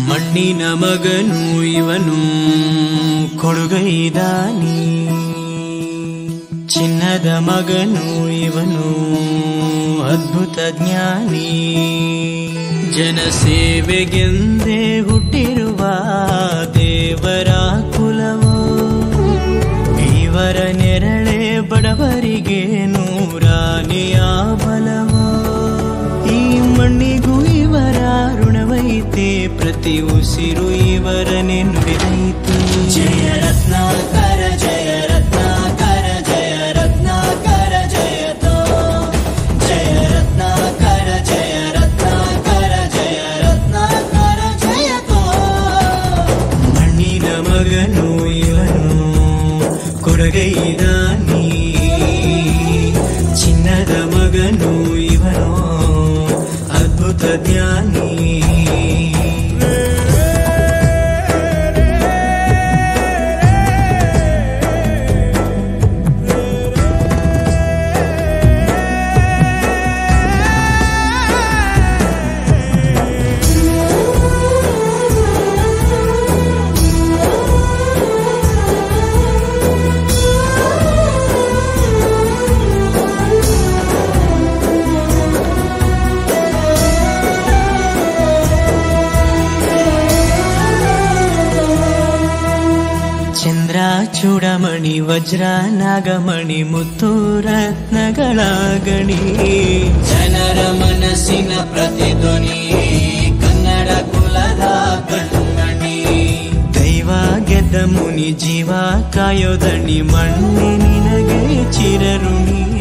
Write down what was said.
ಮಣ್ಣಿನ ಮಗನು ಇವನು ಕೊಡುಗೈದಾನಿ, ಚಿನ್ನದ ಮಗನು ಇವನು ಅದ್ಭುತ ಜ್ಞಾನಿ. ಜನಸೇವೆಗೆಂದೇ ಹುಟ್ಟಿರುವ ದೇವರ ಕುಲವೋ, ಇವರ ನೆರಳೆ ಬಡವರಿಗೆ ನೂರಾನೆಯ ಬಲವೋ. ಈ ಮಣ್ಣಿಗೂ ಇವರ ಋಣವೈತೆ, ಪ್ರತಿ ಉಸಿರು ಇವರನೆ ನುಡಿದೈತೆ. ಜಯ ರತ್ನಾಕರ ಜಯ ರತ್ನಾಕರ ಜಯ ರತ್ನಾಕರ ಜಯತೋ, ಜಯ ರತ್ನಾಕರ ಜಯ ರತ್ನಾಕರ ಜಯ ರತ್ನಾಕರ ಜಯತೋ. ಮಣ್ಣಿನ ಮಗನು ಇವನು ಕೊಡುಗೈದಾನಿ, ಚಿನ್ನದ ಮಗನು ಇವನು ಅದ್ಭುತ ಜ್ಞಾನಿ. ಚಂದ್ರ ಚೂಡಮಣಿ ವಜ್ರ ನಾಗಮಣಿ ಮುತ್ತು ರತ್ನಗಳ ಗಣಿ, ಜನರ ಮನಸ್ಸಿನ ಪ್ರತಿಧ್ವನಿ ಕನ್ನಡ ಕುಲದ ಕಣ್ಮಣಿ. ದೈವ ಗೆದ್ದ ಮುನಿ ಜೀವ ಕಾಯೋದಣಿ, ಮಣ್ಣಿ ನಿನಗೆ ಚಿರಋಣಿ.